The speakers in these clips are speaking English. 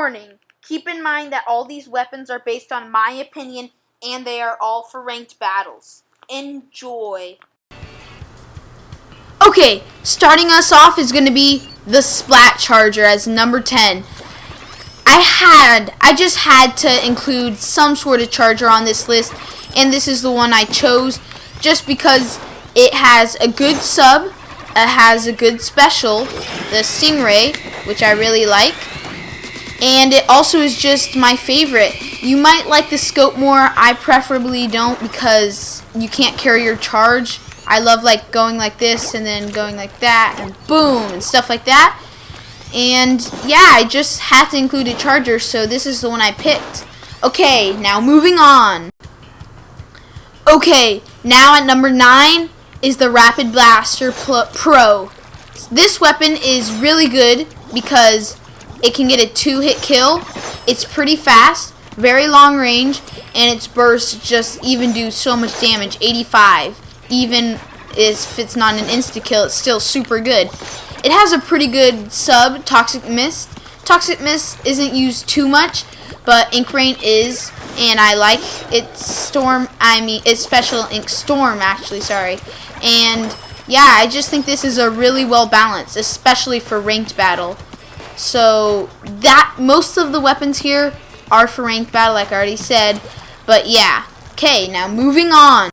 Warning, keep in mind that all these weapons are based on my opinion and they are all for ranked battles. Enjoy. Okay, starting us off is going to be the Splat Charger as number 10. I just had to include some sort of charger on this list, and this is the one I chose just because it has a good sub, it has a good special, the Stingray, which I really like, and it also is just my favorite. You might like the scope more. I preferably don't because you can't carry your charge. I love like going like this and then going like that and boom and stuff like that. And yeah, I just had to include a charger, so this is the one I picked. Okay, now moving on. Okay, now at number 9 is the Rapid Blaster Pro. This weapon is really good because it can get a 2-hit kill. It's pretty fast, very long range, and its bursts just even do so much damage, 85. Even if it's not an insta-kill, it's still super good. It has a pretty good sub, Toxic Mist. Toxic Mist isn't used too much, but Ink Rain is, and I like its Special Ink Storm, actually, sorry. And yeah, I just think this is a really well balanced, especially for ranked battle. So that most of the weapons here are for ranked battle, like I already said. But yeah, okay, now moving on.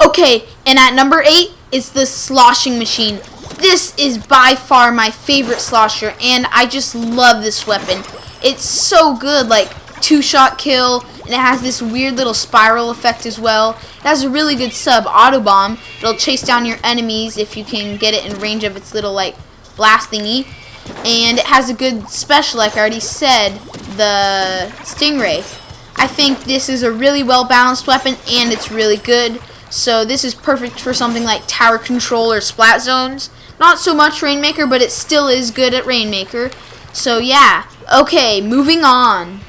Okay, and at number 8 is the sloshing machine. This is by far my favorite slosher, and I just love this weapon. It's so good, like 2-shot kill, and it has this weird little spiral effect as well. It has a really good sub, auto bomb. It'll chase down your enemies if you can get it in range of its little like blast thingy. And it has a good special, like I already said, the Stingray. I think this is a really well balanced weapon, and it's really good. So this is perfect for something like tower control or splat zones. Not so much Rainmaker, but it still is good at Rainmaker. So yeah. Okay, moving on.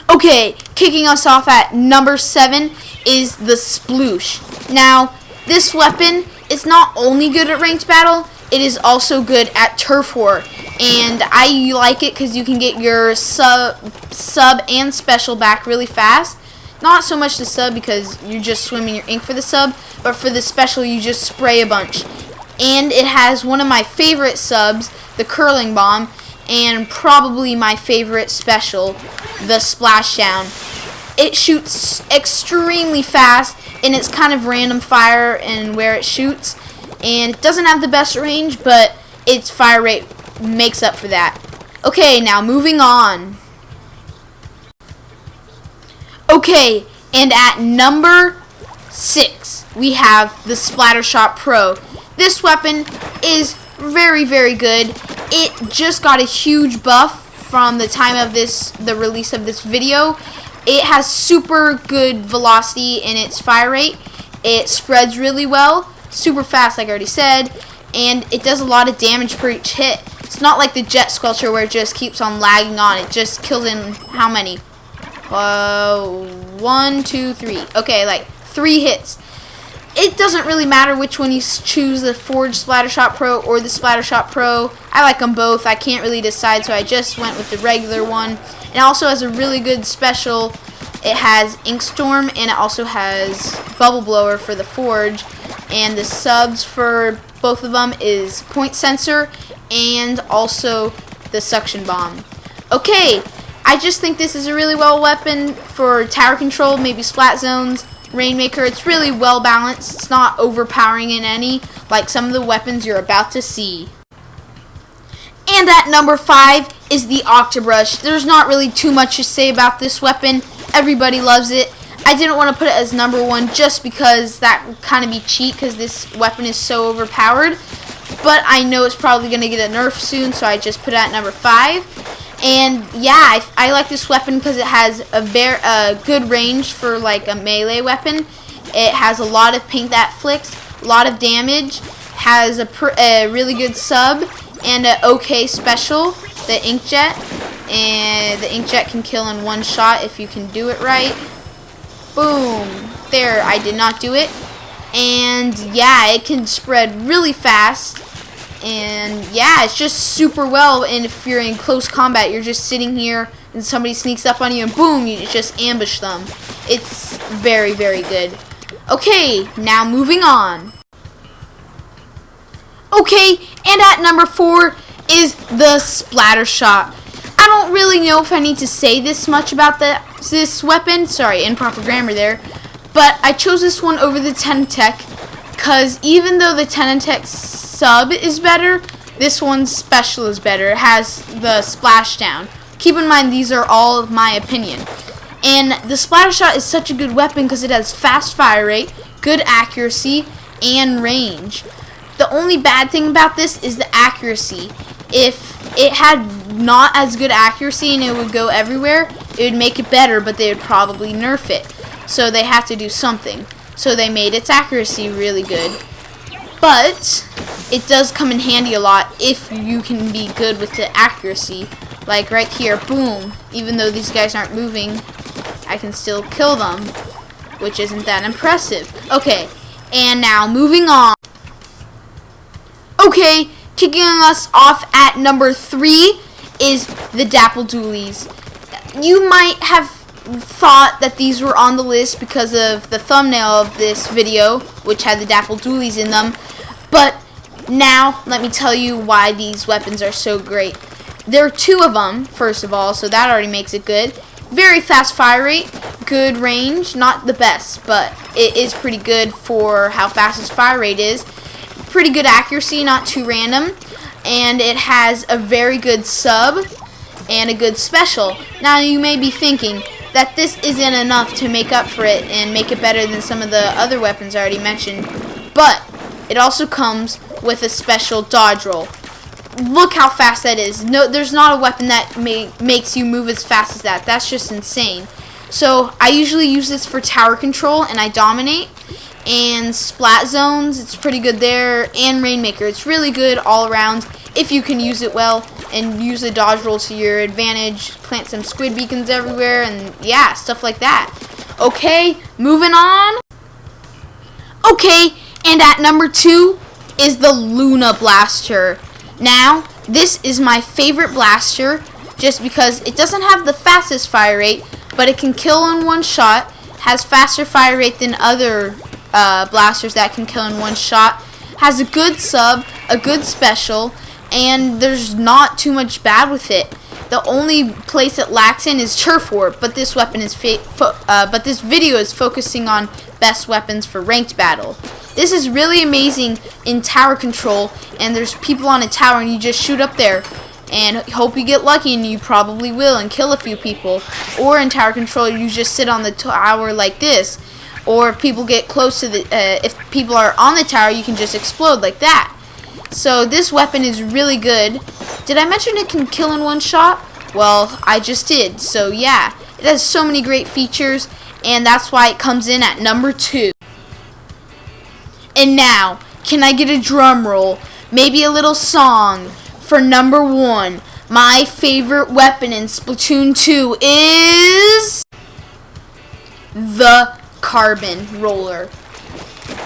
Okay, kicking us off at number 7 is the Sploosh. Now, this weapon is not only good at ranked battle, it is also good at turf war. And I like it because you can get your sub and special back really fast. Not so much the sub because you're just swimming your ink for the sub, but for the special you just spray a bunch. And it has one of my favorite subs, the Curling Bomb, and probably my favorite special, the Splashdown. It shoots extremely fast, and it's kind of random fire in where it shoots. And it doesn't have the best range, but its fire rate makes up for that. Okay, now moving on. Okay, and at number 6, we have the Splattershot Pro. This weapon is very, very good. It just got a huge buff from the time of the release of this video. It has super good velocity in its fire rate. It spreads really well, super fast, like I already said, and it does a lot of damage per each hit. It's not like the Jet Squelcher where it just keeps on lagging on. It just kills in how many? 1, 2, 3. Okay, like 3 hits. It doesn't really matter which one you choose, the Forged Splattershot Pro or the Splattershot Pro. I like them both. I can't really decide, so I just went with the regular one. It also has a really good special. It has Ink Storm, and it also has Bubble Blower for the Forge. And the subs for both of them is Point Sensor and also the Suction Bomb. Okay, I just think this is a really well weapon for tower control, maybe splat zones. Rainmaker, it's really well balanced. It's not overpowering in any, like some of the weapons you're about to see. And at number 5 is the Octobrush. There's not really too much to say about this weapon. Everybody loves it. I didn't want to put it as number 1 just because that would kind of be cheat because this weapon is so overpowered. But I know it's probably going to get a nerf soon, so I just put it at number 5. And yeah, I like this weapon because it has a good range for like a melee weapon. It has a lot of paint that flicks, a lot of damage, has a really good sub, and an okay special, the Inkjet. And the Inkjet can kill in one shot if you can do it right. Boom. There, I did not do it. And yeah, it can spread really fast. And yeah, it's just super well. And if you're in close combat, you're just sitting here and somebody sneaks up on you and boom, you just ambush them. It's very, very good. Okay, now moving on. Okay, and at number 4 is the splatter shot. I don't really know if I need to say this much about this weapon. Sorry, improper grammar there. But I chose this one over the Tenatech because even though the Tenatech sub is better, this one's special is better. It has the splashdown. Keep in mind, these are all of my opinion. And the splatter shot is such a good weapon because it has fast fire rate, good accuracy, and range. The only bad thing about this is the accuracy. If it had not as good accuracy and it would go everywhere, it would make it better, but they would probably nerf it. So they have to do something. So they made its accuracy really good. But it does come in handy a lot if you can be good with the accuracy. Like right here, boom. Even though these guys aren't moving, I can still kill them, which isn't that impressive. Okay, and now moving on. Okay, kicking us off at number 3 is the dappled dualies. You might have thought that these were on the list because of the thumbnail of this video, which had the dappled dualies in them. But now, let me tell you why these weapons are so great. There are 2 of them, first of all, so that already makes it good. Very fast fire rate, good range, not the best, but it is pretty good for how fast its fire rate is. Pretty good accuracy, not too random, and it has a very good sub and a good special. Now you may be thinking that this isn't enough to make up for it and make it better than some of the other weapons I already mentioned, but it also comes with a special dodge roll. Look how fast that is. No, there's not a weapon that makes you move as fast as that. That's just insane. So I usually use this for tower control and I dominate. And splat zones, it's pretty good there. And Rainmaker, it's really good all around if you can use it well and use the dodge roll to your advantage. Plant some squid beacons everywhere and yeah, stuff like that. Okay, moving on. Okay, and at number 2 is the Luna Blaster. Now, this is my favorite blaster just because it doesn't have the fastest fire rate, but it can kill in one shot, has faster fire rate than other blasters that can kill in one shot, has a good sub, a good special, and there's not too much bad with it. The only place it lacks in is turf war, but this weapon is but this video is focusing on best weapons for ranked battle. This is really amazing in tower control, and there's people on a tower and you just shoot up there and hope you get lucky, and you probably will, and kill a few people. Or in tower control, you just sit on the tower like this. Or if people get close to the, if people are on the tower, you can just explode like that. So this weapon is really good. Did I mention it can kill in one shot? Well, I just did. So yeah, it has so many great features, and that's why it comes in at number 2. And now, can I get a drum roll? Maybe a little song for number 1. My favorite weapon in Splatoon 2 is the carbon roller.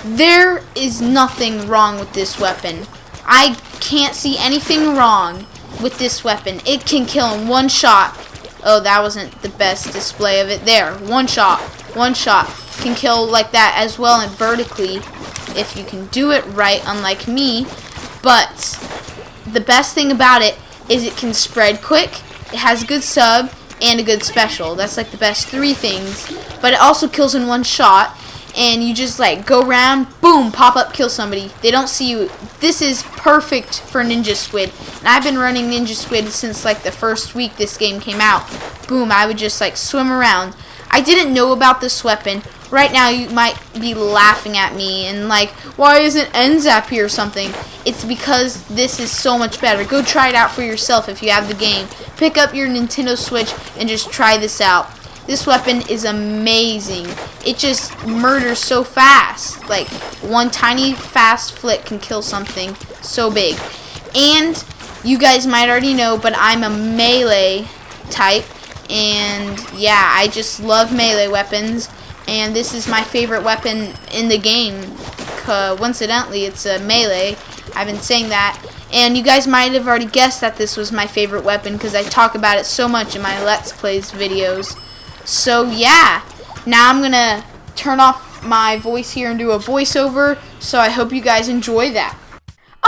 There is nothing wrong with this weapon. I can't see anything wrong with this weapon. It can kill in one shot. Oh, that wasn't the best display of it there. One shot. One shot. Can kill like that as well and vertically if you can do it right, unlike me. But the best thing about it is it can spread quick, it has a good sub, and a good special. That's like the best 3 things. But it also kills in one shot, and you just like go around, boom, pop up, kill somebody. They don't see you. This is perfect for Ninja Squid. And I've been running Ninja Squid since like the first week this game came out. Boom, I would just like swim around. I didn't know about this weapon. Right now you might be laughing at me and like, why isn't NZAP here or something? It's because this is so much better. Go try it out for yourself if you have the game. Pick up your Nintendo Switch and just try this out. This weapon is amazing. It just murders so fast. Like, one tiny fast flick can kill something so big. And you guys might already know, but I'm a melee type. And yeah, I just love melee weapons. And this is my favorite weapon in the game. Coincidentally, it's a melee. I've been saying that. And you guys might have already guessed that this was my favorite weapon because I talk about it so much in my Let's Plays videos. So yeah, now I'm going to turn off my voice here and do a voiceover, so I hope you guys enjoy that.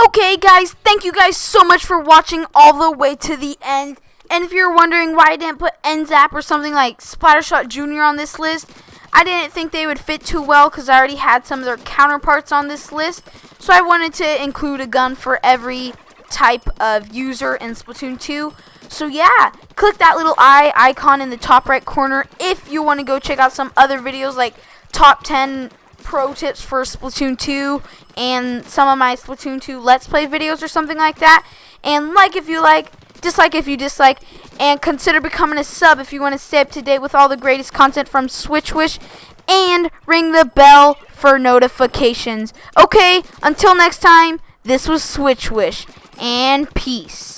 Okay guys, thank you guys so much for watching all the way to the end. And if you're wondering why I didn't put NZAP or something like Splattershot Jr. on this list, I didn't think they would fit too well because I already had some of their counterparts on this list. So I wanted to include a gun for every type of user in Splatoon 2. So yeah, click that little eye icon in the top right corner if you want to go check out some other videos like top 10 pro tips for Splatoon 2 and some of my Splatoon 2 Let's Play videos or something like that. And like if you like, dislike if you dislike, and consider becoming a sub if you want to stay up to date with all the greatest content from Switch Wish, and ring the bell for notifications. Okay, until next time, this was Switch Wish, and peace.